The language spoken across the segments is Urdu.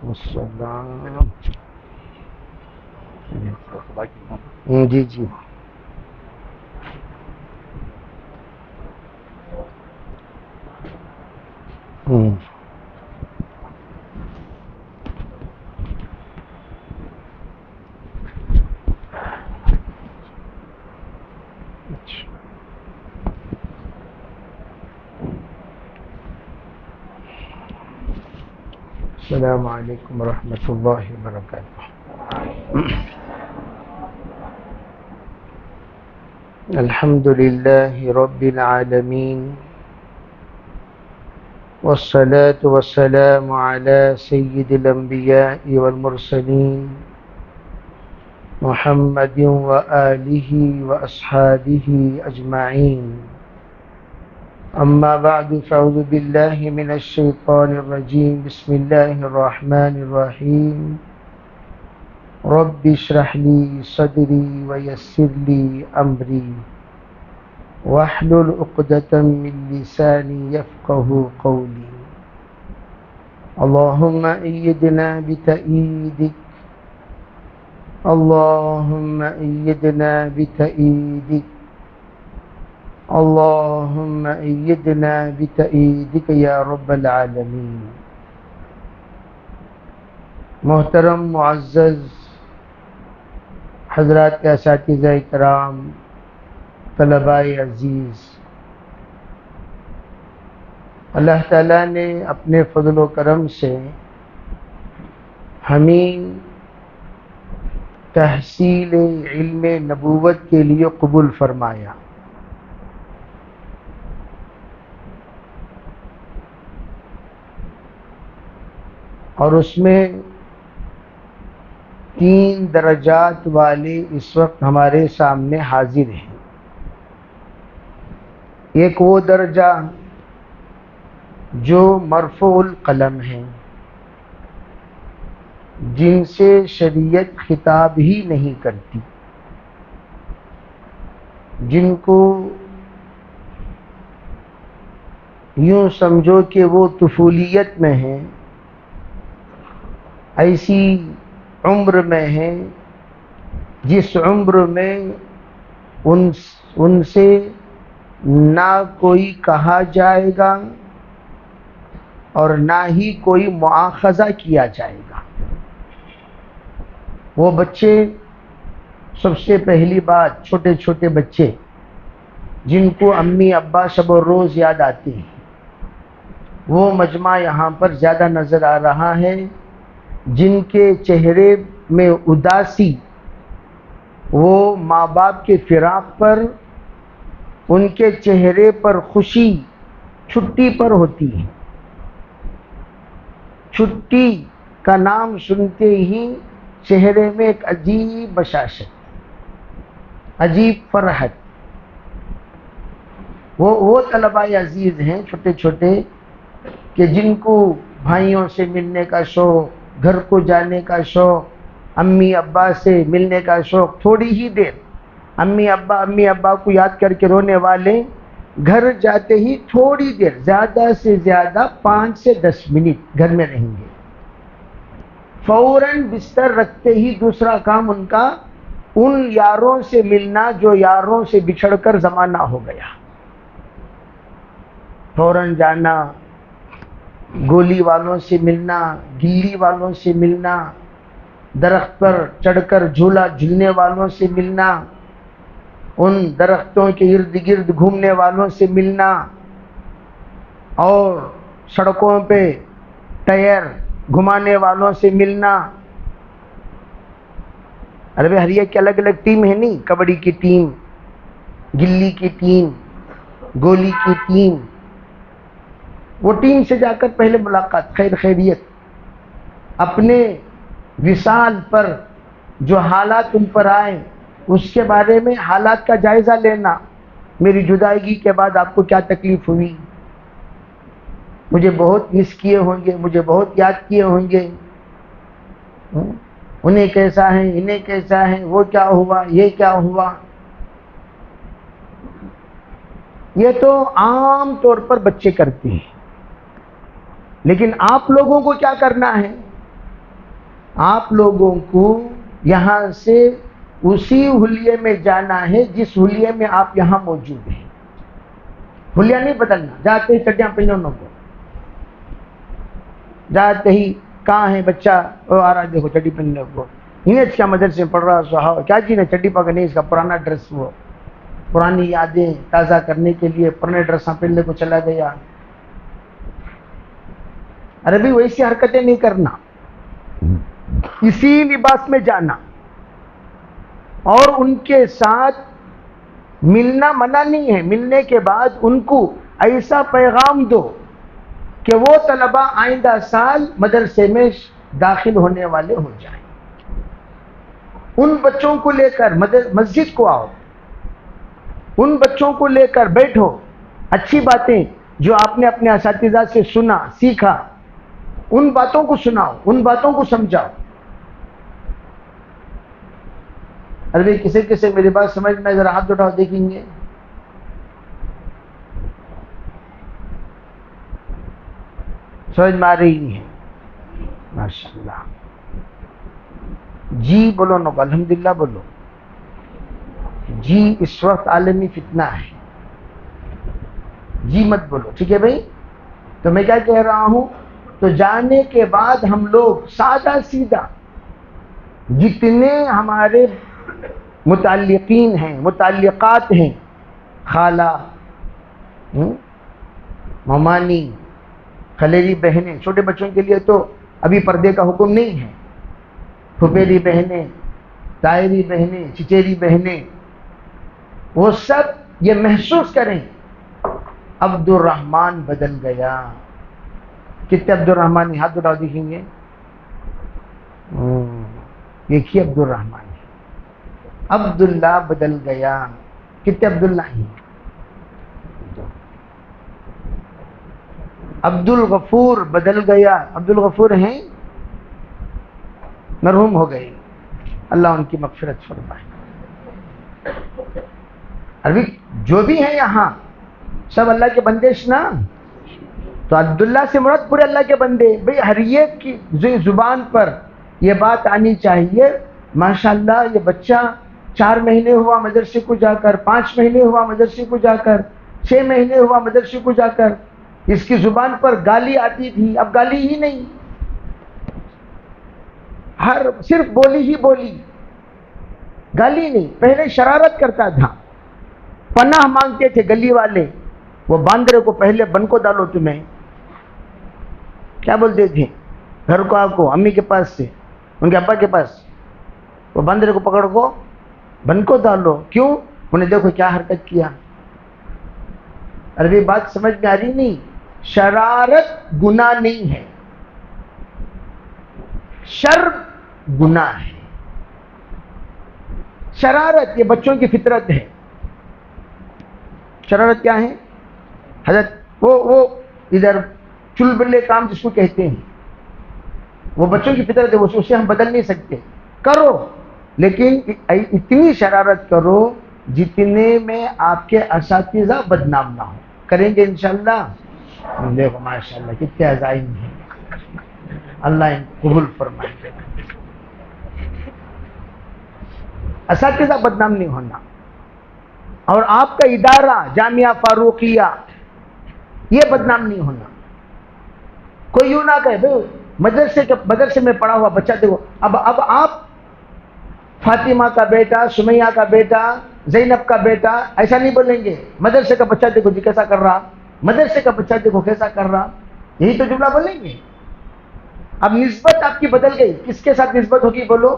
السلام. جی جی. السلام علیکم ورحمۃ اللہ وبرکاتہ. الحمد للہ رب العالمین والصلاة والسلام على سید الانبیاء والمرسلین محمد وآلہ واصحابہ اجمعین. اما بعد فاعوذ باللہ من الشیطان الرجیم. بسم اللہ الرحمن الرحیم. رب اشرح لی صدری ویسر لی امری واحلل عقدۃ من لسانی یفقهوا قولی. اللهم ایدنا بتأییدک اللهم ایدنا بتأییدک اللهم ایدنا بتأییدک یا رب العالمین. محترم معزز حضرات اساتذہ کرام، طلباء عزیز، اللہ تعالیٰ نے اپنے فضل و کرم سے ہمیں تحصیل علم نبوت کے لیے قبول فرمایا. اور اس میں 3 درجات والے اس وقت ہمارے سامنے حاضر ہیں. ایک وہ درجہ جو مرفوع القلم ہیں، جن سے شریعت خطاب ہی نہیں کرتی، جن کو یوں سمجھو کہ وہ طفولیت میں ہیں، ایسی عمر میں ہیں جس عمر میں ان سے نہ کوئی کہا جائے گا اور نہ ہی کوئی مؤاخذہ کیا جائے گا. وہ بچے، سب سے پہلی بات چھوٹے چھوٹے بچے جن کو امی ابا شب و روز یاد آتے ہیں، وہ مجمع یہاں پر زیادہ نظر آ رہا ہے. جن کے چہرے میں اداسی وہ ماں باپ کے فراق پر، ان کے چہرے پر خوشی چھٹی پر ہوتی ہے. چھٹی کا نام سنتے ہی چہرے میں ایک عجیب بشاشت، عجیب فرحت. وہ طلباء عزیز ہیں چھوٹے چھوٹے کہ جن کو بھائیوں سے ملنے کا شوق، گھر کو جانے کا شوق، امی ابا سے ملنے کا شوق. تھوڑی ہی دیر امی ابا کو یاد کر کے رونے والے گھر جاتے ہی تھوڑی دیر، زیادہ سے زیادہ 5 سے 10 منٹ گھر میں رہیں گے. فوراً بستر رکھتے ہی دوسرا کام ان کا ان یاروں سے ملنا جو یاروں سے بچھڑ کر زمانہ ہو گیا. فوراً جانا، گولی والوں سے ملنا، گلی والوں سے ملنا، درخت پر چڑھ کر جھولا جھولنے والوں سے ملنا، ان درختوں کے ارد گرد گھومنے والوں سے ملنا، اور سڑکوں پہ ٹائر گھمانے والوں سے ملنا. ارے بھائی، ہر ایک کی الگ الگ ٹیم ہے نہیں، کبڈی کی ٹیم، گلی کی ٹیم، گولی کی ٹیم. وہ ٹیم سے جا کر پہلے ملاقات، خیریت. اپنے وصال پر جو حالات ان پر آئے اس کے بارے میں حالات کا جائزہ لینا. میری جدائیگی کے بعد آپ کو کیا تکلیف ہوئی، مجھے بہت مس کیے ہوں گے، مجھے بہت یاد کیے ہوں گے، انہیں کیسا ہے، انہیں کیسا ہے، وہ کیا ہوا، یہ کیا ہوا. یہ تو عام طور پر بچے کرتے ہیں، لیکن آپ لوگوں کو کیا کرنا ہے؟ آپ لوگوں کو یہاں سے اسی حلیے میں جانا ہے جس حلیے میں آپ یہاں موجود ہیں. حلیہ نہیں بدلنا. جاتے ہی چڈیاں پہنو کو, جاتے ہی کہاں ہے بچہ آ رہا دیکھو چڈی پہننے کو, نہیں اچھا مدرسے میں پڑھ رہا سو کیا چیز ہے چڈی پا کے, نہیں اس کا پرانا ڈریس, وہ پرانی یادیں تازہ کرنے کے لیے پرانے ڈریساں پہننے کو چلا گیا. ارے بھی ویسی حرکتیں نہیں کرنا, اسی لباس میں جانا, اور ان کے ساتھ ملنا منع نہیں ہے. ملنے کے بعد ان کو ایسا پیغام دو کہ وہ طلبہ آئندہ سال مدرسے میں داخل ہونے والے ہو جائیں. ان بچوں کو لے کر مسجد کو آؤ, ان بچوں کو لے کر بیٹھو, اچھی باتیں جو آپ نے اپنے اساتذہ سے سنا سیکھا ان باتوں کو سناؤ, ان باتوں کو سمجھاؤ. ارے کسی کسی میری بات سمجھ میں, ذرا ہاتھ اٹھاؤ دیکھیں گے. سمجھ میں آ رہی نہیں ہے؟ ماشاء اللہ. جی بولو نا, الحمدللہ بولو. جی اس وقت عالمی فتنہ ہے, جی مت بولو, ٹھیک ہے بھائی. تو میں کیا کہہ رہا ہوں, تو جانے کے بعد ہم لوگ سادہ سیدھا جتنے ہمارے متعلقین ہیں, متعلقات ہیں, خالہ, ممانی, خلیری بہنیں, چھوٹے بچوں کے لیے تو ابھی پردے کا حکم نہیں ہے, پھپھیری بہنیں, تائری بہنیں, چچیری بہنیں, وہ سب یہ محسوس کریں عبد الرحمن بدل گیا. کتنے عبد الرحمن ہاتھ اٹھاؤ دیکھیں گے. دیکھیے عبد الرحمن, عبداللہ بدل گیا. کتنے عبداللہ ہیں؟ عبد الغفور بدل گیا. عبد الغفور ہیں, مرحوم ہو گئے, اللہ ان کی مغفرت فرمائے. ابھی جو بھی ہیں یہاں سب اللہ کے بندے نا, تو عبداللہ سے مراد پورے اللہ کے بندے. بھئی ہر ایک کی زبان پر یہ بات آنی چاہیے, ماشاءاللہ یہ بچہ 4 مہینے ہوا مدرسے کو جا کر, 5 مہینے ہوا مدرسے کو جا کر, 6 مہینے ہوا مدرسے کو جا کر, اس کی زبان پر گالی آتی تھی, اب گالی ہی نہیں, صرف بولی ہی بولی, گالی نہیں. پہلے شرارت کرتا تھا, پناہ مانگتے تھے گلی والے, وہ باندرے کو پہلے بن کو ڈالو, تمہیں کیا بولتے تھے, گھر کو آپ کو امی کے پاس سے ان کے ابا کے پاس, وہ باندرے کو پکڑ کو بن کو ڈالو. کیوں؟ انہیں دیکھو کیا حرکت کیا. عربی بات سمجھ میں آ رہی نہیں؟ شرارت گناہ نہیں ہے, شرم گناہ ہے. شرارت یہ بچوں کی فطرت ہے. شرارت کیا ہے حضرت؟ وہ ادھر چلبلے کام جس کو کہتے ہیں, وہ بچوں کی فطرت ہے, اسے ہم بدل نہیں سکتے. کرو, لیکن اتنی شرارت کرو جتنے میں آپ کے اساتذہ بدنام نہ ہو. کریں گے انشاءاللہ. دیکھو ماشاءاللہ کتنے عزائم ہیں, اللہ ان کو قبول فرمائے. اساتذہ بدنام نہیں ہونا, اور آپ کا ادارہ جامعہ فاروقیہ یہ بدنام نہیں ہونا. کوئی یوں نہ کہے بھائی مدرسے میں پڑھا ہوا بچہ دیکھو, اب آپ فاطمہ کا بیٹا, سمیہ کا بیٹا, زینب کا بیٹا ایسا نہیں بولیں گے. مدرسے کا بچہ دیکھو جی کیسا کر رہا, مدرسے کا بچہ دیکھو کیسا کر رہا, یہی تو جملہ بولیں گے. اب نسبت آپ کی بدل گئی, کس کے ساتھ نسبت ہوگی بولو؟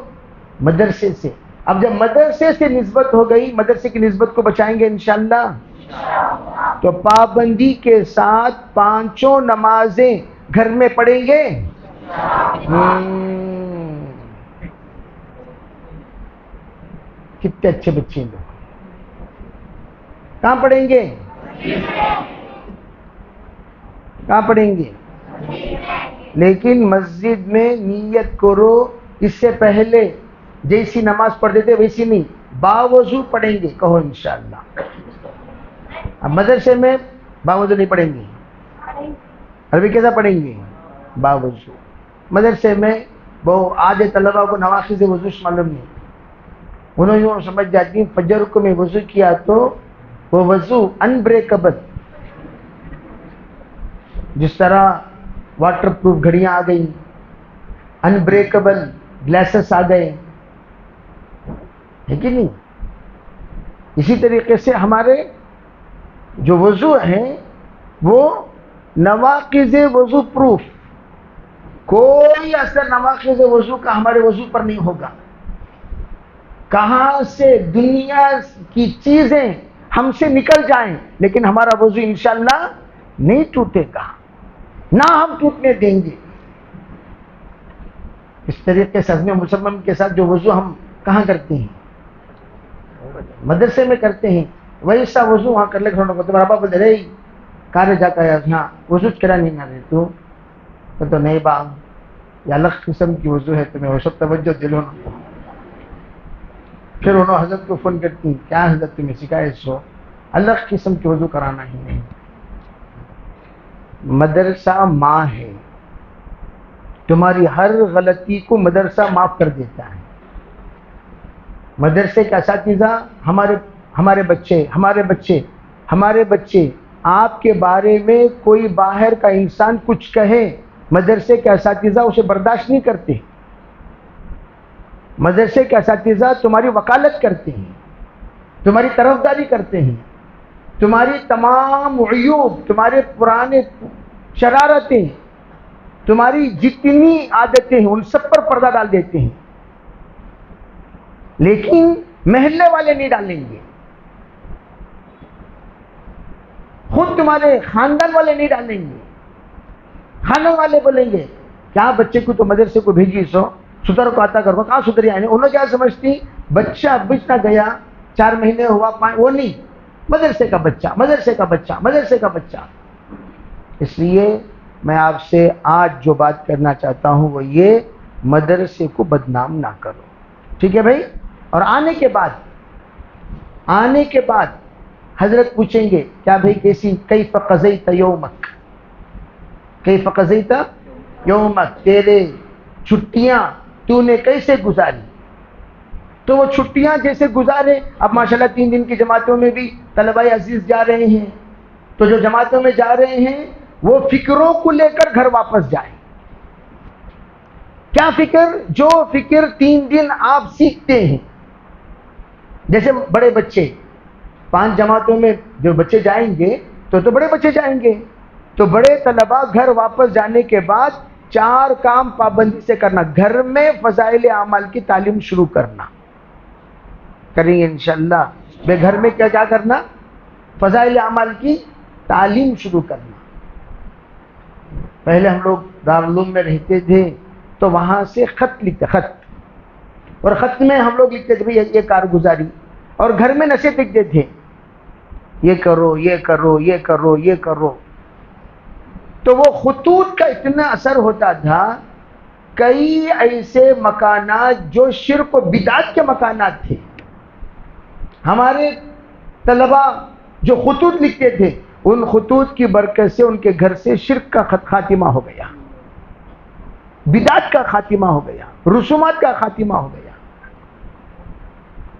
مدرسے سے. اب جب مدرسے سے نسبت ہو گئی, مدرسے کی نسبت کو بچائیں گے انشاءاللہ. تو پابندی کے ساتھ 5 نمازیں گھر میں پڑھیں گے. کتنے اچھے بچے لوگ, کہاں پڑھیں گے؟ کہاں پڑھیں گے؟ لیکن مسجد میں نیت کرو, اس سے پہلے جیسی نماز پڑھتے تھے ویسی نہیں, باوضو پڑھیں گے. کہو انشاءاللہ. اب مدرسے میں باوضو نہیں پڑھیں گے, عربی کیسا پڑھیں گے؟ باوضو. مدرسے میں وہ آدھے طلبا کو نواقض وضو معلوم نہیں، انہوں یوں سمجھ جاتی ہیں فجر کو میں وضو کیا تو وہ وضو انبریکبل، جس طرح واٹر پروف گھڑیاں آ گئی، انبریکبل گلاسز آ گئے، ہے کہ نہیں؟ اسی طریقے سے ہمارے جو وضو ہیں وہ نواقض وضو پروف، کوئی اثر نواقض وضو کا ہمارے وضو پر نہیں ہوگا. کہاں سے دنیا کی چیزیں ہم سے نکل جائیں لیکن ہمارا وضو انشاءاللہ نہیں ٹوٹے گا، نہ ہم ٹوٹنے دیں گے. اس طریقے سے عزم مسلم کے ساتھ جو وضو ہم کہاں کرتے ہیں؟ مدرسے میں کرتے ہیں. ویسا وضو وہاں کر لے کھڑوں کو تمہارا باپ رہے کارے جا کر یہاں وضو کرا نہیں نہ رہے تو نہیں با یا الگ قسم کی وضو ہے، تمہیں وہ سب توجہ دلوں. پھر انہوں حضرت کو فون کرتی ہیں، کیا حضرت تمہیں سکھائے سو الگ قسم کی وضو کرانا ہی نہیں. مدرسہ ماں ہے، تمہاری ہر غلطی کو مدرسہ معاف کر دیتا ہے. مدرسے کے اساتذہ ہمارے بچے آپ کے بارے میں کوئی باہر کا انسان کچھ کہے، مدرسے کے اساتذہ اسے برداشت نہیں کرتے. مدرسے کے اساتذہ تمہاری وکالت کرتے ہیں، تمہاری طرفداری کرتے ہیں، تمہاری تمام عیوب، تمہارے پرانے شرارتیں، تمہاری جتنی عادتیں ہیں ان سب پر پردہ ڈال دیتے ہیں. لیکن محلے والے نہیں ڈالیں گے، خود تمہارے خاندان والے نہیں ڈالیں گے. خاندان والے بولیں گے کیا بچے کو تو مدرسے کو بھیجی سو ستر کو آتا کرو، کہاں ستر آنے. انہوں کیا سمجھتی بچہ بچنا گیا 4 مہینے ہوا وہ نہیں، مدرسے کا بچہ. اس لیے میں آپ سے آج جو بات کرنا چاہتا ہوں وہ یہ، مدرسے کو بدنام نہ کرو، ٹھیک ہے بھائی. اور آنے کے بعد حضرت پوچھیں گے کیا بھائی کیسی کیف قضیت یومک، تیرے چھٹیاں تو نے کیسے گزاری. تو وہ چھٹیاں جیسے گزارے، اب ماشاءاللہ 3 دن کی جماعتوں میں بھی طلباء عزیز جا رہے ہیں، تو جو جماعتوں میں جا رہے ہیں وہ فکروں کو لے کر گھر واپس جائیں. کیا فکر؟ جو فکر 3 دن آپ سیکھتے ہیں. جیسے بڑے بچے 5 جماعتوں میں جو بچے جائیں گے تو بڑے بچے جائیں گے، تو بڑے طلباء گھر واپس جانے کے بعد 4 کام پابندی سے کرنا. گھر میں فضائل اعمال کی تعلیم شروع کرنا، کریں گے انشاءاللہ. بے گھر میں کیا کرنا؟ فضائل اعمال کی تعلیم شروع کرنا. پہلے ہم لوگ دارالعلوم میں رہتے تھے تو وہاں سے خط لکھتے، اور خط میں ہم لوگ لکھتے تھے یہ کارگزاری، اور گھر میں نصیحت لکھتے تھے یہ کرو یہ کرو یہ کرو یہ کرو. تو وہ خطوط کا اتنا اثر ہوتا تھا، کئی ایسے مکانات جو شرک و بدعت کے مکانات تھے، ہمارے طلباء جو خطوط لکھتے تھے ان خطوط کی برکت سے ان کے گھر سے شرک کا خاتمہ ہو گیا، بدعت کا خاتمہ ہو گیا، رسومات کا خاتمہ ہو گیا.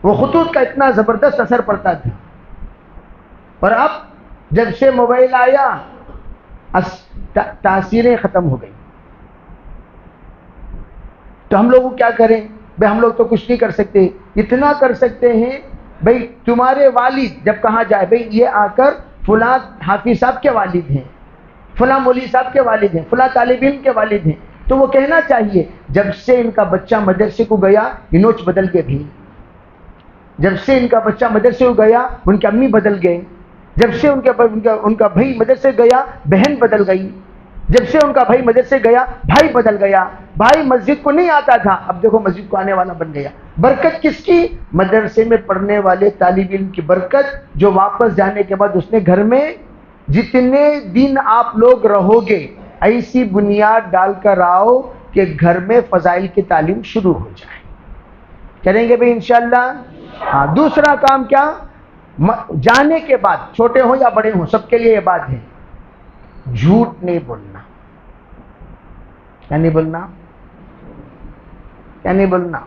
وہ خطوط کا اتنا زبردست اثر پڑتا تھا. اور اب جب سے موبائل آیا تاثیریں ختم ہو گئی. تو ہم لوگ کیا کریں بھائی؟ ہم لوگ تو کچھ نہیں کر سکتے. اتنا کر سکتے ہیں بھائی تمہارے والد جب کہاں جائے بھائی یہ آ کر فلاں حافظ صاحب کے والد ہیں، فلاں مولوی صاحب کے والد ہیں، فلاں طالب علم کے والد ہیں، تو وہ کہنا چاہیے جب سے ان کا بچہ مدرسے کو گیا یہ نوچ بدل گئے بھی، جب سے ان کا بچہ مدرسے کو گیا ان کے امی بدل گئے، جب سے ان کا بھائی مدرسے گیا بہن بدل گئی، جب سے ان کا بھائی مدرسے گیا بھائی بدل گیا. بھائی مسجد کو نہیں آتا تھا اب دیکھو مسجد کو آنے والا بن گیا. برکت کس کی؟ مدرسے میں پڑھنے والے طالب علم کی برکت، جو واپس جانے کے بعد اس نے گھر میں جتنے دن آپ لوگ رہو گے ایسی بنیاد ڈال کر آؤ کہ گھر میں فضائل کی تعلیم شروع ہو جائے. کریں گے بھائی انشاءاللہ. ہاں دوسرا کام کیا؟ جانے کے بعد چھوٹے ہوں یا بڑے ہوں سب کے لیے یہ بات ہے، جھوٹ نہیں بولنا. کیا نہیں بولنا؟ کیا نہیں بولنا؟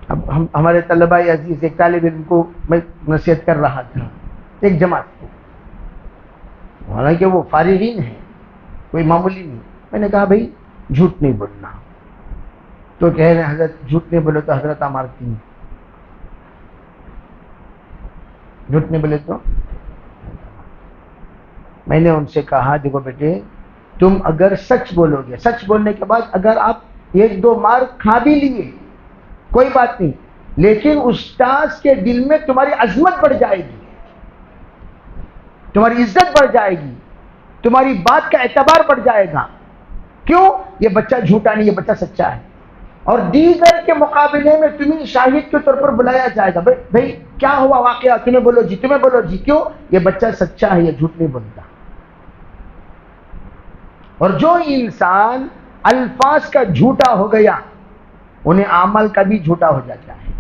اب ہمارے طلباء عزیز ایک طالب علم کو میں نصیحت کر رہا تھا، ایک جماعت کو، حالانکہ وہ فارغین ہیں، کوئی معمولی نہیں. میں نے کہا بھائی جھوٹ نہیں بولنا. تو کہہ رہے ہیں حضرت جھوٹ نہیں بولے تو حضرت مارتی ہیں. جھوٹ نہیں بولے تو میں نے ان سے کہا دیکھو بیٹے، تم اگر سچ بولو گے، سچ بولنے کے بعد اگر آپ ایک دو مار کھا بھی لیے کوئی بات نہیں، لیکن استاذ کے دل میں تمہاری عظمت بڑھ جائے گی، تمہاری عزت بڑھ جائے گی، تمہاری بات کا اعتبار بڑھ جائے گا. کیوں؟ یہ بچہ جھوٹا نہیں، یہ بچہ سچا ہے. اور دیگر کے مقابلے میں تمہیں شاہد کے طور پر بلایا جائے گا. بھائی کیا ہوا واقعہ؟ تمہیں بولو جی، تمہیں بولو جی. کیوں؟ یہ بچہ سچا ہے، یہ جھوٹ نہیں بولتا. اور جو انسان الفاظ کا جھوٹا ہو گیا انہیں اعمال کا بھی جھوٹا ہو جاتا ہے.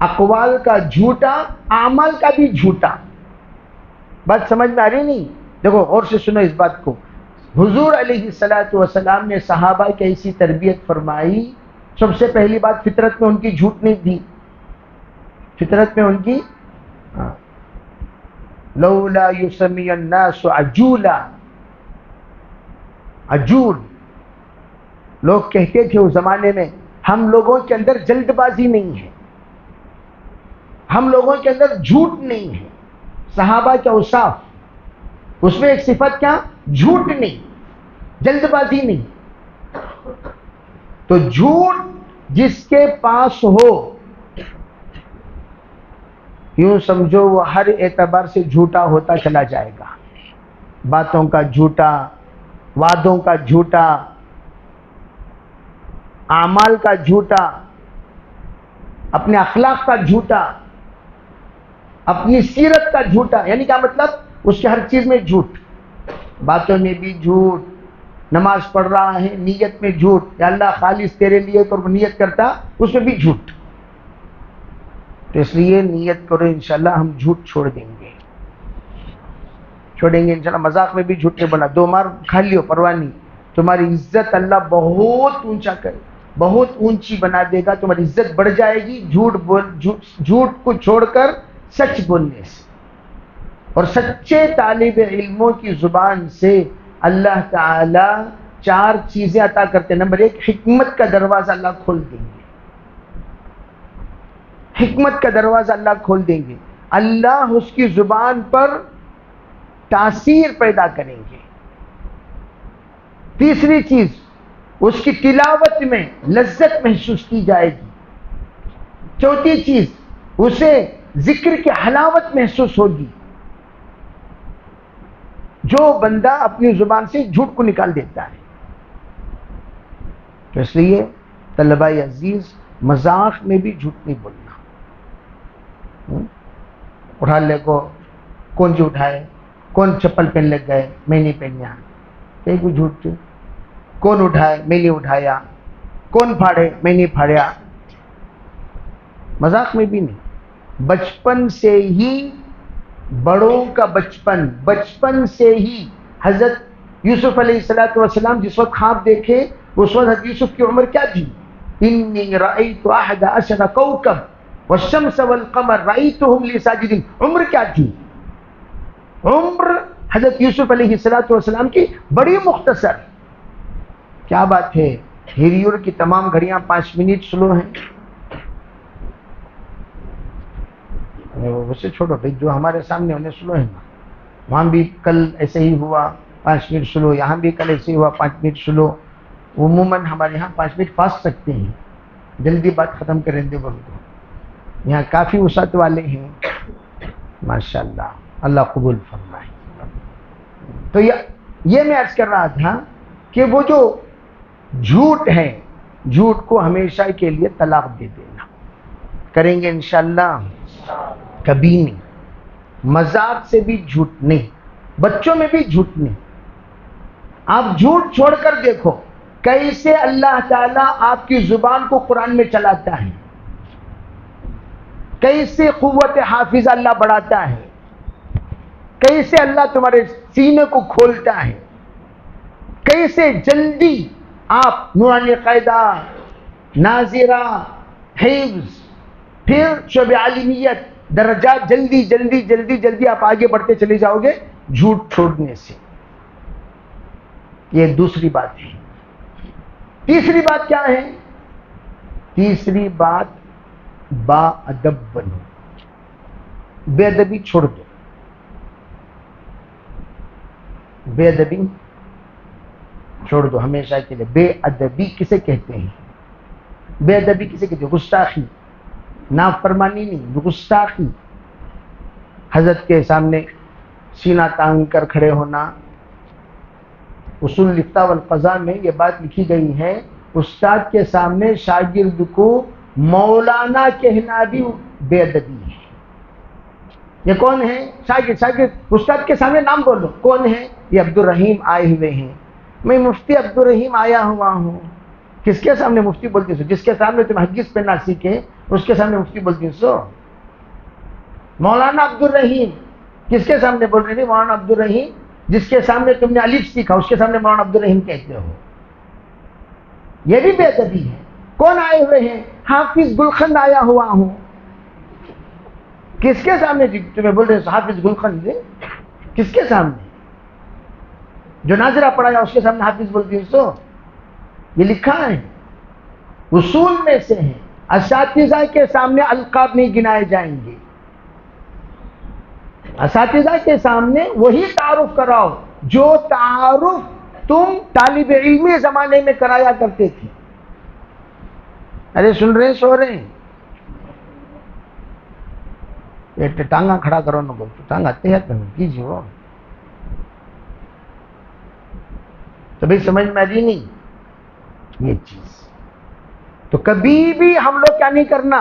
اقوال کا جھوٹا، اعمال کا بھی جھوٹا. بات سمجھ میں آ رہی نہیں؟ دیکھو غور سے سنو اس بات کو. حضور علیہ الصلوۃ والسلام نے صحابہ کی ایسی تربیت فرمائی. سب سے پہلی بات، فطرت میں ان کی جھوٹ نہیں تھی. فطرت میں ان کی لولا یسمی الناس عجولا، عجول لوگ کہتے تھے اس زمانے میں ہم لوگوں کے اندر جلد بازی نہیں ہے، ہم لوگوں کے اندر جھوٹ نہیں ہے. صحابہ کے اوصاف، اس میں ایک صفت کیا؟ جھوٹ نہیں، جلد بازی نہیں. تو جھوٹ جس کے پاس ہو، یوں سمجھو وہ ہر اعتبار سے جھوٹا ہوتا چلا جائے گا. باتوں کا جھوٹا، وعدوں کا جھوٹا، اعمال کا جھوٹا، اپنے اخلاق کا جھوٹا، اپنی سیرت کا جھوٹا. یعنی کیا مطلب؟ اس کے ہر چیز میں جھوٹ. باتوں میں بھی جھوٹ، نماز پڑھ رہا ہے نیت میں جھوٹ، یا اللہ خالص تیرے لیے تو نیت کرتا، اس میں بھی جھوٹ. تو اس لیے نیت کرو انشاءاللہ ہم جھوٹ چھوڑ دیں گے، چھوڑیں گے انشاءاللہ. مذاق میں بھی جھوٹ نہیں بولا. دو مار کھا لیو پرواہ نہیں، تمہاری عزت اللہ بہت اونچا کرے، بہت اونچی بنا دے گا، تمہاری عزت بڑھ جائے گی جھوٹ کو چھوڑ کر سچ بولنے سے. اور سچے طالب علموں کی زبان سے اللہ تعالی 4 چیزیں عطا کرتے ہیں. نمبر 1، حکمت کا دروازہ اللہ کھول دیں گے. حکمت کا دروازہ اللہ کھول دیں گے. اللہ اس کی زبان پر تاثیر پیدا کریں گے. تیسری چیز، اس کی تلاوت میں لذت محسوس کی جائے گی. چوتھی چیز، اسے ذکر کی حلاوت محسوس ہوگی. جو بندہ اپنی زبان سے جھوٹ کو نکال دیتا ہے. تو اس لیے طلباء عزیز مذاق میں بھی جھوٹ نہیں بولنا. اٹھا لے کو کون جی اٹھائے، کون چپل پہن لے گئے، میں نہیں پہنیا، کہیں کوئی جھوٹ. کون اٹھائے، میں نہیں اٹھایا. کون پھاڑے، میں نہیں پھاڑیا. مذاق میں بھی نہیں. بچپن سے ہی بڑوں کا بچپن سے ہی حضرت یوسف علیہ السلام جس وقت خواب دیکھے اس وقت حضرت یوسف کی عمر کیا تھی؟ انی رأیت 11 کوكب والشمس والقمر رأیتهم لی ساجدین. عمر کیا تھی؟ عمر حضرت یوسف علیہ السلام کی بڑی مختصر. کیا بات ہے، ہریور کی تمام گھڑیاں 5 منٹ سلو ہیں. اسے چھوڑو بھائی، جو ہمارے سامنے انہیں سلو ہے نا. وہاں بھی کل ایسے ہی ہوا 5 منٹ سلو، یہاں بھی کل ایسے ہی ہوا 5 منٹ سلو. عموماً ہمارے یہاں 5 منٹ فاسٹ سکتے ہیں، جلدی بات ختم کریں دے بول کو. یہاں کافی وسعت والے ہیں ماشاءاللہ، اللہ قبول فرمائے. تو یہ میں عرض کر رہا تھا کہ وہ جو جھوٹ ہے، جھوٹ کو ہمیشہ کے لیے طلاق دے دینا. کریں گے انشاءاللہ؟ کبھی نہیں. مذاق سے بھی جھوٹ نہیں، بچوں میں بھی جھوٹ نہیں. آپ جھوٹ چھوڑ کر دیکھو کیسے اللہ تعالیٰ آپ کی زبان کو قرآن میں چلاتا ہے، کیسے قوت حافظ اللہ بڑھاتا ہے، کیسے اللہ تمہارے سینے کو کھولتا ہے، کیسے جلدی آپ نورانی قاعدہ، ناظرہ، حفظ، پھر شعب عالمیت، درجات جلدی جلدی جلدی جلدی آپ آگے بڑھتے چلے جاؤ گے جھوٹ چھوڑنے سے. یہ دوسری بات ہے. تیسری بات کیا ہے؟ تیسری بات با ادب بنو، بے ادبی چھوڑ دو. بے ادبی چھوڑ دو ہمیشہ کے لیے. بے ادبی کسے کہتے ہیں؟ بے ادبی کسے کہتے ہیں؟ گستاخی، نافرمانی نہیں، گستاخی. حضرت کے سامنے سینہ تانگ کر کھڑے ہونا. اصول الافتاء والقضاء میں یہ بات لکھی گئی ہے، استاد کے سامنے شاگرد کو مولانا کہنا بھی بے ادبی ہے. یہ کون ہے؟ شاگرد استاد کے سامنے نام بولو. کون ہے؟ یہ عبد الرحیم آئے ہوئے ہیں. میں مفتی عبد الرحیم آیا ہوا ہوں. کس کے سامنے مفتی بولتی سو؟ جس کے سامنے تم حدیث پڑھنا سیکھے اس کے سامنے مفتی بولتی سو. مولانا عبد الرحیم کس کے سامنے بول رہے تھے؟ مولانا عبد الرحیم جس کے سامنے تم نے الف سیکھا اس کے سامنے مولانا عبد الرحیم کہتے ہو. یہ بھی بے ادبی ہے. کون آئے ہوئے ہیں؟ حافظ گلخند آیا ہوا ہوں. کس کے سامنے تمہیں بول رہے ہیں حافظ گلخند؟ کس کے سامنے؟ جو ناظرہ پڑھایا اس کے سامنے حافظ بولتی ہے سو. یہ لکھا ہے اصول میں سے ہے. اساتذہ کے سامنے القاب نہیں گنائے جائیں گے. اساتذہ کے سامنے وہی تعارف کراؤ جو تعارف تم طالب علمی زمانے میں کرایا کرتے تھے. ارے سن رہے سو رہے ہیں؟ ٹانگا کھڑا کرو نہ بولتے ٹانگ آتے ہیں کیجیے وہ تو بھائی سمجھ میں آ رہی نہیں یہ چیز. تو کبھی بھی ہم لوگ کیا نہیں کرنا؟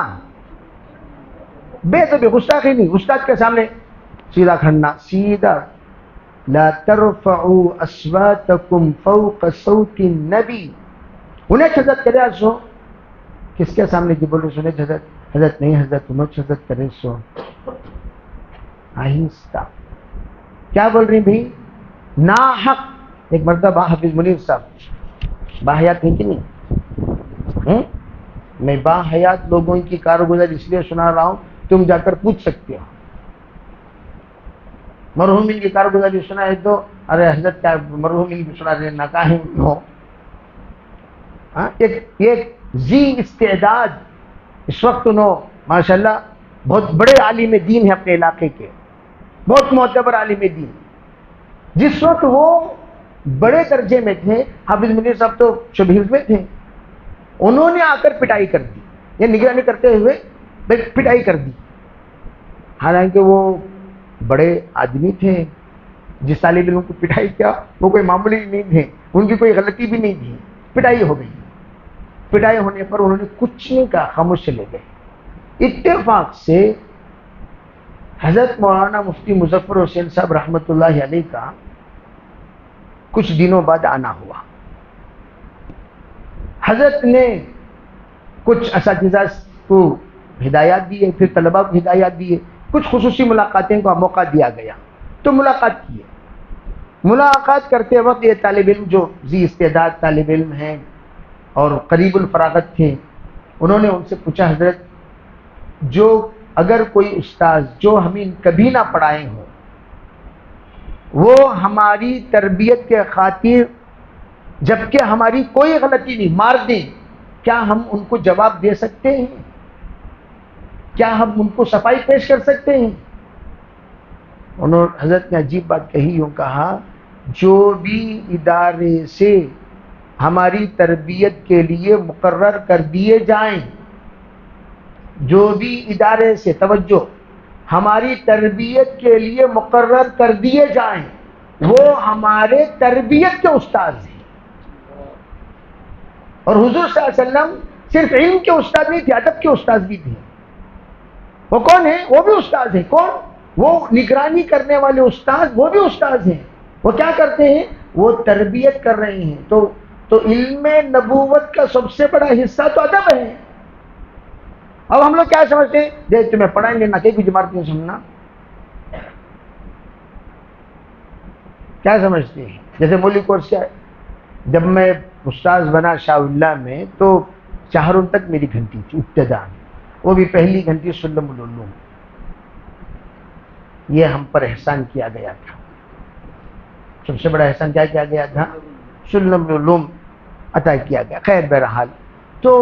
بے ادبی، گستاخی نہیں. استاد کے سامنے سیدھا کھڑنا، سیدھا. لا ترفعوا اصواتکم فوق صوت النبی. انہیں حضرت کرے سو. کس کے سامنے کی بولے سنے حضرت؟ حضرت نہیں، حضرت انہیں حضرت کرے سو. آہستہ. کیا بول رہی بھائی؟ نا حق. ایک مرتبہ حافظ منیر صاحب باحیات ہیں کہ نہیں؟ میں باحیات لوگوں کی کارگزاری اس لیے سنا رہا ہوں تم جا کر پوچھ سکتے ہو. مرحومین کی کارگزاری سنا ہے تو ارے حضرت کیا مرحومین کی سنا رہے ناکاہی ہو. ایک ذی استعداد اس وقت انہوں ماشاءاللہ بہت بڑے عالم دین ہیں اپنے علاقے کے، بہت معتبر عالم دین. جس وقت وہ بڑے درجے میں تھے، حافظ منیر صاحب تو شبیر میں تھے، انہوں نے آ کر پٹائی کر دی. یہ نگرانی کرتے ہوئے پٹائی کر دی. حالانکہ وہ بڑے آدمی تھے. جس طالب علم کو پٹائی کیا وہ کوئی معمولی نہیں تھے، ان کی کوئی غلطی بھی نہیں تھی. پٹائی ہو گئی. پٹائی ہونے پر انہوں نے کچھ نہیں کہا، خاموش چلے گئے. اتفاق سے حضرت مولانا مفتی مظفر حسین صاحب رحمۃ اللہ علیہ کا کچھ دنوں بعد آنا ہوا. حضرت نے کچھ اساتذہ کو ہدایات دیے، پھر طلباء کو ہدایات دیے، کچھ خصوصی ملاقاتیں کا موقع دیا گیا تو ملاقات کیے. ملاقات کرتے وقت یہ طالب علم جو ذی استعداد طالب علم ہیں اور قریب الفراغت تھے، انہوں نے ان سے پوچھا حضرت جو اگر کوئی استاذ جو ہمیں کبھی نہ پڑھائے ہوں وہ ہماری تربیت کے خاطر جبکہ ہماری کوئی غلطی نہیں مار دیں، کیا ہم ان کو جواب دے سکتے ہیں؟ کیا ہم ان کو صفائی پیش کر سکتے ہیں؟ حضرت نے عجیب بات کہی، یوں کہا جو بھی ادارے سے ہماری تربیت کے لیے مقرر کر دیے جائیں، جو بھی ادارے سے توجہ ہماری تربیت کے لیے مقرر کر دیے جائیں وہ ہمارے تربیت کے استاد ہیں. اور حضور صلی اللہ علیہ وسلم صرف علم کے استاد نہیں تھے، ادب کے استاد بھی تھے. وہ کون ہیں؟ وہ بھی استاد ہیں. کون؟ وہ نگرانی کرنے والے استاد، وہ بھی استاد ہیں. وہ کیا کرتے ہیں؟ وہ تربیت کر رہے ہیں. تو علم نبوت کا سب سے بڑا حصہ تو ادب ہے. اب ہم لوگ کیا سمجھتے ہیں؟ دیکھ تمہیں پڑھائیں گے نہ کہ کچھ عمارتیں سننا. کیا سمجھتے ہیں؟ جیسے مولوی کورس کیا ہے، جب میں استاذ بنا شاہ اللہ میں تو چہاروں تک میری گھنٹی تھی ابتدا میں، وہ بھی پہلی گھنٹی سلم العلوم. یہ ہم پر احسان کیا گیا تھا، سب سے بڑا احسان کیا گیا تھا؟ سلم العلوم عطا کیا گیا. خیر بہرحال، تو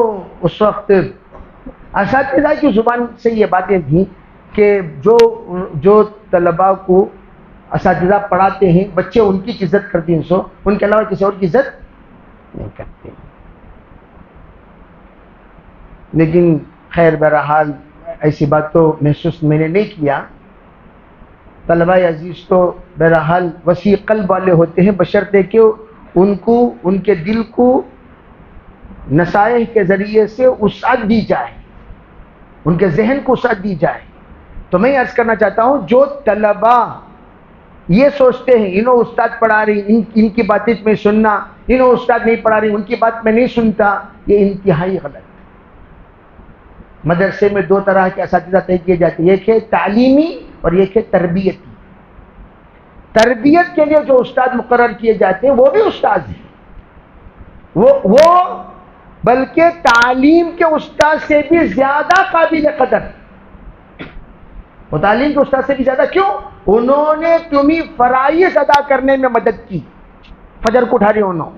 اس وقت اساتذہ کی زبان سے یہ باتیں تھیں کہ جو طلباء کو اساتذہ پڑھاتے ہیں بچے ان کی عزت کرتے ہیں، سو ان کے علاوہ کسی اور کی عزت نہیں کرتے. لیکن خیر بہرحال ایسی بات تو محسوس میں نے نہیں کیا. طلباء عزیز تو بہرحال وسیع قلب والے ہوتے ہیں، بشرطے کہ ان کو ان کے دل کو نصائح کے ذریعے سے وسعت دی جائے، ان کے ذہن کو وسعت دی جائے. تو میں عرض کرنا چاہتا ہوں، جو طلباء یہ سوچتے ہیں انہوں استاد پڑھا رہی، ان کی باتیں میں سننا، انہوں استاد نہیں پڑھا رہی ان کی بات میں نہیں سنتا، یہ انتہائی غلط. مدرسے میں دو طرح کے اساتذہ طے کیے جاتے ہیں، ایک ہے تعلیمی اور ایک ہے تربیتی. تربیت کے لیے جو استاد مقرر کیے جاتے ہیں وہ بھی استاد ہیں، وہ بلکہ تعلیم کے استاد سے بھی زیادہ قابل قدر. وہ تعلیم کے استاد سے بھی زیادہ کیوں؟ انہوں نے تمہیں فرائض ادا کرنے میں مدد کی. فجر کو اٹھا رہے انہوں،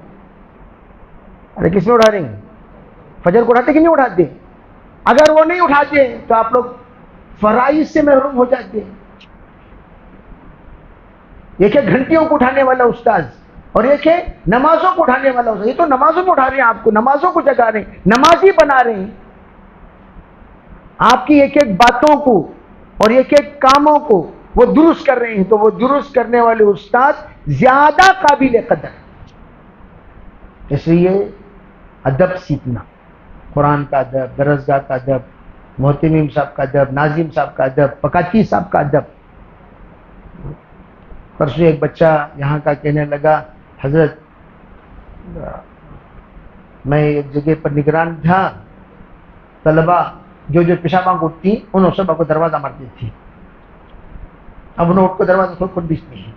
ارے کس میں اٹھا رہے ہیں؟ فجر کو اٹھاتے کہ نہیں اٹھاتے؟ اگر وہ نہیں اٹھاتے تو آپ لوگ فرائض سے محروم ہو جاتے ہیں. ایک ہے گھنٹیوں کو اٹھانے والا استاذ اور ایک ہے نمازوں کو اٹھانے والا استاذ. یہ تو نمازوں کو اٹھا رہے ہیں، آپ کو نمازوں کو جگا رہے ہیں، نمازی بنا رہے ہیں. آپ کی ایک ایک باتوں کو اور ایک ایک کاموں کو وہ درست کر رہے ہیں، تو وہ درست کرنے والے استاد زیادہ قابل قدر. اس لیے ادب سیکھنا، قرآن کا ادب، درسگاہ کا ادب، محتمیم صاحب کا ادب، ناظم صاحب کا ادب، پکاتی صاحب کا ادب. پرسوں ایک بچہ یہاں کا کہنے لگا، حضرت میں ایک جگہ پر نگران تھا، طلباء جو پیشاباں اٹھتی انہوں سب کو دروازہ مارتی تھی. اب انہوں کو دروازہ کھول بیچتی ہیں.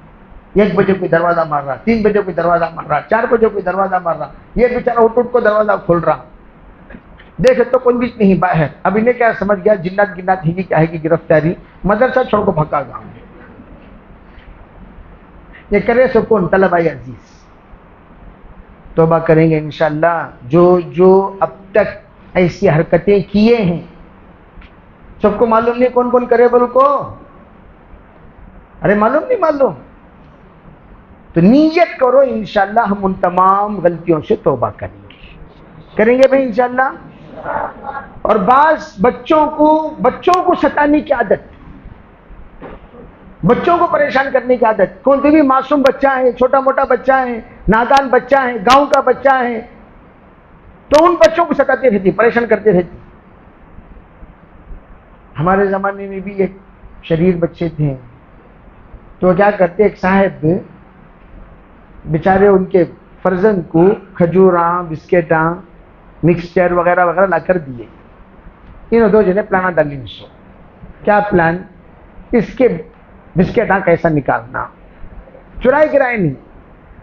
1 بجے کوئی دروازہ مار رہا، 3 بجے کوئی دروازہ مار رہا، 4 بجے کوئی دروازہ مار رہا. یہ بیچارہ اٹھ کو دروازہ کھول رہا، دیکھے تو کوئی بیچ نہیں باہر. اب انہیں کیا سمجھ گیا جنات گنات ہی کیا ہے کہ گرفتاری، مدرسہ چھوڑ کو بھگا گاؤں. یہ کرے سکون طلباء عزیز. توبہ کریں گے انشاءاللہ. جو اب تک ایسی حرکتیں کیے ہیں سب کو معلوم نہیں کون کون کرے بول کو؟ ارے معلوم نہیں معلوم تو نیت کرو، انشاءاللہ ہم ان تمام غلطیوں سے توبہ کریں گے بھائی انشاءاللہ. اور بعض بچوں کو ستانے کی عادت، بچوں کو پریشان کرنے کی عادت. کون بھی معصوم بچہ ہے، چھوٹا موٹا بچہ ہے، نادان بچہ ہے، گاؤں کا بچہ ہے، تو ان بچوں کو ستاتے رہتی، پریشان کرتے رہتی. ہمارے زمانے میں بھی ایک شریر بچے تھے، تو کیا کرتے، ایک صاحب بیچارے ان کے فرزند کو کھجوراں، بسکٹاں، مکسچر وغیرہ وغیرہ لا کر دیے. انہوں دو جنے پلانا ڈالی. کیا پلان؟ اس کے بسکٹاں کیسا نکالنا، چرائے گرائے نہیں.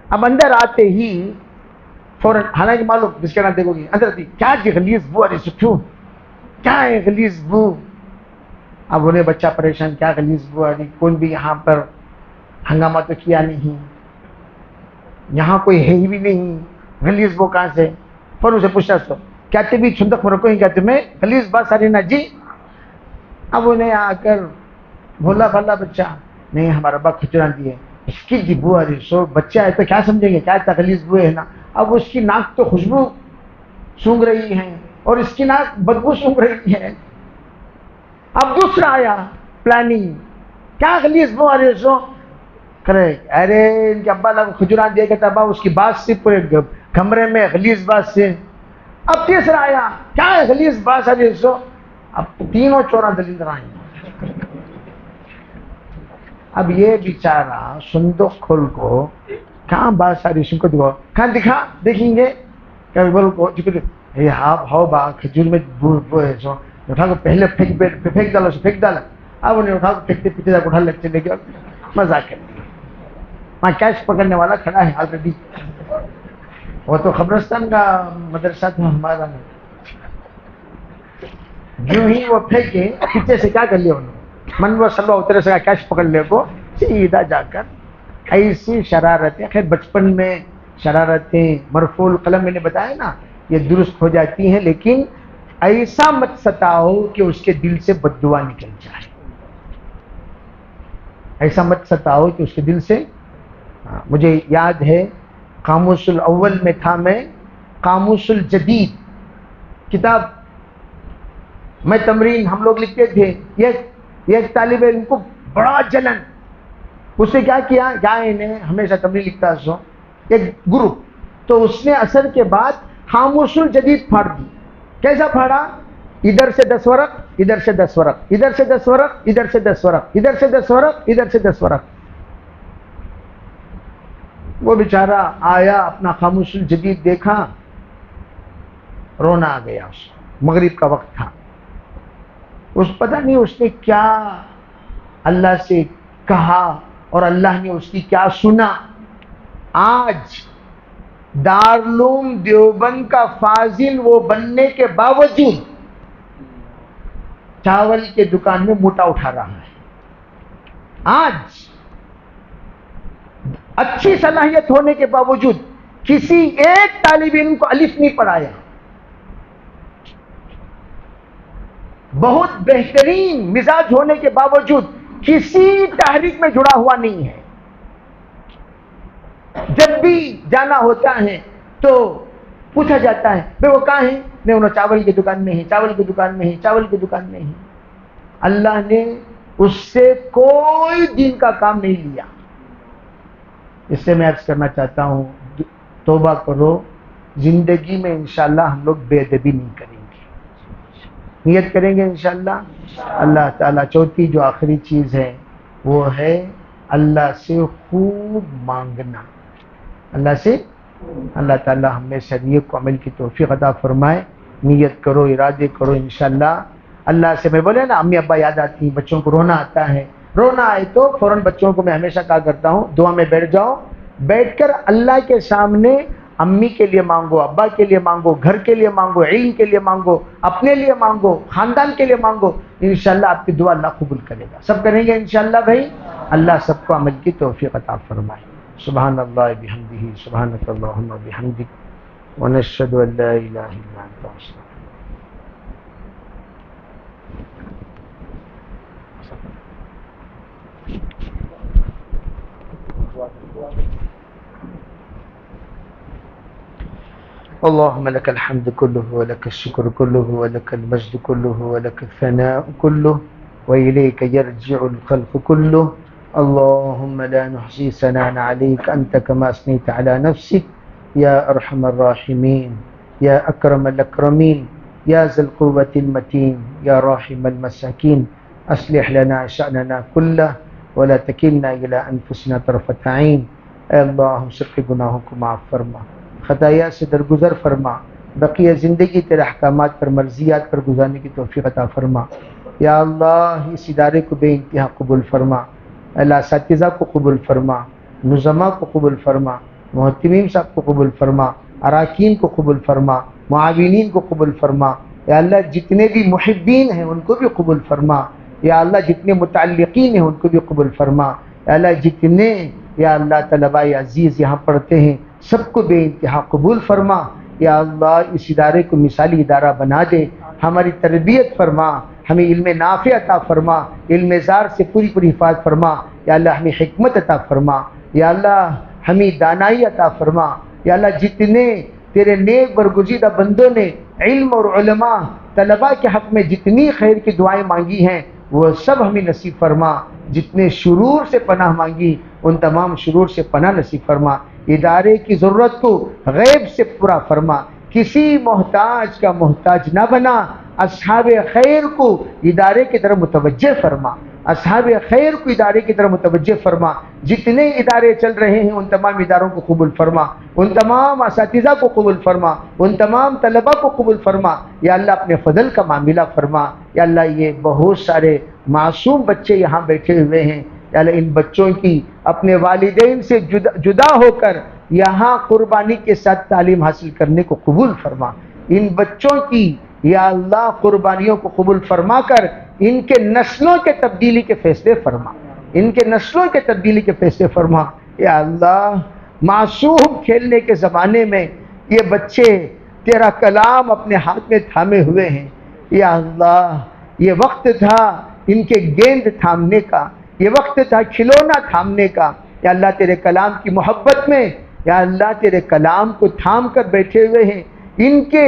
اب اندر آتے ہی فوراً، حالانکہ معلوم بسکٹاں دیکھو گی اندر آتی کیا جی غلیظ بو، ارے سکھو کیا ہے غلیظ بو. اب انہیں بچہ پریشان، کیا غلیظ بو آ رہی، کون بھی یہاں پر ہنگامہ تو کیا نہیں، یہاں کوئی ہے ہی بھی نہیں، غلیظ بو کہاں سے. پر اسے پوچھا تو کیا بھی چھندک میں رکھو ہی، کیا تمہیں غلیظ بات ساری نہ جی. اب انہیں آ کر بھولا بھالا بچہ، نہیں ہمارا ابا کھچڑا دیے، اس کی جی بو آ رہی. سو بچہ ہے تو کیا سمجھیں گے، کیا غلیظ بو ہے نا. اب اس کی ناک تو خوشبو سونگھ رہی ہے اور اس کی ناک بدبو سونگھ رہی ہے. اب دوسرا آیا پلاننگ، کیا غلیظ بو آ رہی ہے. سو کرے ارے ان کے ابا لوگ کھجوران دے کے ابا اس کی بات سے پورے کمرے میں غلیظ بات سے. اب تیسرا آیا، کیا ہے غلیظ بات آ رہی ہے. سو اب تینوں چوراں دلیل آئی. اب یہ بیچارہ صندوق کھول کو کہاں بات ساری سن کو دکھاؤ، کہاں دیکھیں گے ہاؤ با کھجور میں بو ہے. سو اٹھا کو پہلے پھینک ڈالا. اب انہیں اٹھا کو پھینکتے پیچھے اٹھا لے چلے گئے، مزاق کر لیا. وہاں کیش پکڑنے والا کھڑا ہے آلریڈی. وہ تو قبرستان کا مدرسہ تھا ہمارا نہیں. یوں ہی وہ پھینکے پیچھے سے کیا کر لیا انہوں نے, من وہ صلی اللہ علیہ وسلم کیش پکڑ لے کو سیدھا جا کر ایسی شرارتیں. خیر بچپن میں شرارتیں مرفوع القلم میں نے بتایا نا یہ درست ہو جاتی ہیں, لیکن ایسا مت ستاؤ کہ اس کے دل سے بد دعا نکل جائے. ایسا مت ستاؤ کہ اس کے دل سے. مجھے یاد ہے قاموس الاول میں تھا میں, قاموس الجدید کتاب میں تمرین ہم لوگ لکھتے تھے. ایک طالب علم کو بڑا جلن, اس نے کیا کیا, نے ہمیشہ تمرین لکھتا سو ایک گروپ, تو اس نے اثر کے بعد قاموس الجدید پھاڑ دی. کیسا پھاڑا, ادھر سے 10 ورق, ادھر سے 10 ورق, ادھر سے 10 ورق, ادھر سے 10 ورق, ادھر سے 10 ورق, ادھر سے 10 ورق. وہ بیچارہ آیا اپنا قاموس الجدید دیکھا, رونا آ گیا. اس مغرب کا وقت تھا. اس پتہ نہیں اس نے کیا اللہ سے کہا اور اللہ نے اس کی کیا سنا. آج دارالعلوم دیوبند کا فاضل وہ بننے کے باوجود چاول کے دکان میں موٹا اٹھا رہا ہے. آج اچھی صلاحیت ہونے کے باوجود کسی ایک طالب علم کو الف نہیں پڑھایا, بہت بہترین مزاج ہونے کے باوجود کسی تحریک میں جڑا ہوا نہیں ہے. جب بھی جانا ہوتا ہے تو پوچھا جاتا ہے بھئی وہ کہاں ہیں, نہیں انہوں چاول کی دکان میں ہیں, چاول کی دکان میں ہیں, چاول کی دکان میں ہیں. اللہ نے اس سے کوئی دین کا کام نہیں لیا. اس سے میں عرض کرنا چاہتا ہوں توبہ کرو, زندگی میں انشاءاللہ ہم لوگ بے ادبی نہیں کریں گے, نیت کریں گے انشاءاللہ. اللہ تعالیٰ چوتھی جو آخری چیز ہے وہ ہے اللہ سے خوب مانگنا. اللہ سے, اللہ تعالیٰ ہمیں شریعت کو عمل کی توفیق عطا فرمائے. نیت کرو, ارادے کرو انشاءاللہ. اللہ سے میں بولے نا امی ابا یاد آتی ہیں, بچوں کو رونا آتا ہے, رونا آئے تو فوراً بچوں کو میں ہمیشہ کہا کرتا ہوں دعا میں بیٹھ جاؤ, بیٹھ کر اللہ کے سامنے امی کے لیے مانگو, ابا کے لیے مانگو, گھر کے لیے مانگو, علم کے لیے مانگو, اپنے لیے مانگو, خاندان کے لیے مانگو. انشاءاللہ آپ کی دعا اللہ قبول کرے گا. سب کریں گے انشاءاللہ بھائی. اللہ سب کو عمل کی توفیق عطا فرمائے. سبحان اللہ بحمدہ, سبحانک اللہم بحمدک, ونشہد ان لا الہ الا انت. اللهم لك الحمد كله ولك الشكر كله ولك المجد كله ولك الثناء كله وإليك يرجع الخلق كله. اللهم لا نحصي ثناء عليك أنت كما أثنيت على نفسك يا أرحم الراحمين يا أكرم الأكرمين يا ذا القوة المتين يا راحم المساكين. أصلح لنا شأننا كله ولا تكلنا إلى أنفسنا طرفة عين. اے اللہ ہم سب کے گناہوں کو معاف فرما, خطایا سے درگزر فرما, بقیہ زندگی تیرے احکامات پر مرضیات پر گزارنے کی توفیق عطا فرما. یا اللہ اس ادارے کو بے انتہا قبول فرما. اللہ اساتذہ کو قبول فرما, نظماء کو قبول فرما, محتمین صاحب کو قبول فرما, اراکین کو قبول فرما, معاونین کو قبول فرما. یا اللہ جتنے بھی محبین ہیں ان کو بھی قبول فرما. یا اللہ جتنے متعلقین ہیں ان کو بھی قبول فرما. یا اللہ جتنے یا اللہ طلباء عزیز یہاں پڑھتے ہیں سب کو بے انتہا قبول فرما. یا اللہ اس ادارے کو مثالی ادارہ بنا دے, ہماری تربیت فرما, ہمیں علم نافع عطا فرما, علم زار سے پوری پوری حفاظت فرما. یا اللہ ہمیں حکمت عطا فرما. یا اللہ ہمیں دانائی عطا فرما. یا اللہ جتنے تیرے نیک برگزیدہ بندوں نے علم اور علماء طلباء کے حق میں جتنی خیر کی دعائیں مانگی ہیں وہ سب ہمیں نصیب فرما. جتنے شرور سے پناہ مانگی ان تمام شرور سے پناہ نصیب فرما. ادارے کی ضرورت کو غیب سے پورا فرما, کسی محتاج کا محتاج نہ بنا. اصحاب خیر کو ادارے کی طرف متوجہ فرما, اصحاب خیر کو ادارے کی طرف متوجہ فرما. جتنے ادارے چل رہے ہیں ان تمام اداروں کو قبول فرما, ان تمام اساتذہ کو قبول فرما, ان تمام طلباء کو قبول فرما. یا اللہ اپنے فضل کا معاملہ فرما. یا اللہ یہ بہت سارے معصوم بچے یہاں بیٹھے ہوئے ہیں, یا اللہ ان بچوں کی اپنے والدین سے جدا ہو کر یہاں قربانی کے ساتھ تعلیم حاصل کرنے کو قبول فرما. ان بچوں کی یا اللہ قربانیوں کو قبول فرما کر ان کے نسلوں کے تبدیلی کے فیصلے فرما, ان کے نسلوں کے تبدیلی کے فیصلے فرما. یا اللہ معصوم کھیلنے کے زمانے میں یہ بچے تیرا کلام اپنے ہاتھ میں تھامے ہوئے ہیں. یا اللہ یہ وقت تھا ان کے گیند تھامنے کا, یہ وقت تھا کھلونا تھامنے کا. یا اللہ تیرے کلام کی محبت میں یا اللہ تیرے کلام کو تھام کر بیٹھے ہوئے ہیں. ان کے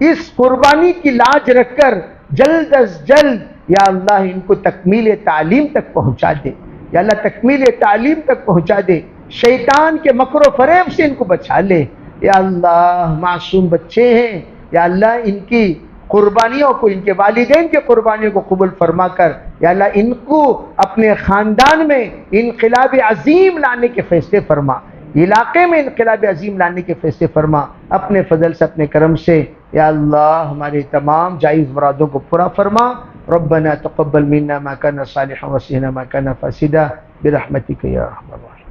اس قربانی کی لاج رکھ کر جلد از جلد یا اللہ ان کو تکمیل تعلیم تک پہنچا دے. یا اللہ تکمیل تعلیم تک پہنچا دے, شیطان کے مکر و فریب سے ان کو بچا لے. یا اللہ معصوم بچے ہیں, یا اللہ ان کی قربانیوں کو, ان کے والدین کے قربانیوں کو قبول فرما کر یا اللہ ان کو اپنے خاندان میں انقلاب عظیم لانے کے فیصلے فرما, علاقے میں انقلاب عظیم لانے کے فیصلے فرما اپنے فضل سے, اپنے کرم سے. یا اللہ ہمارے تمام جائز مرادوں کو پورا فرما. ربنا تقبل منا ما كان صالحا وسعنا ما كان فاسدا برحمتك یا ارحم الراحمین.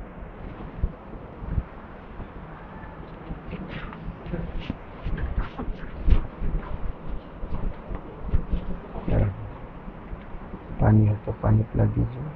پانی ہے تو پانی پلا دیجیے.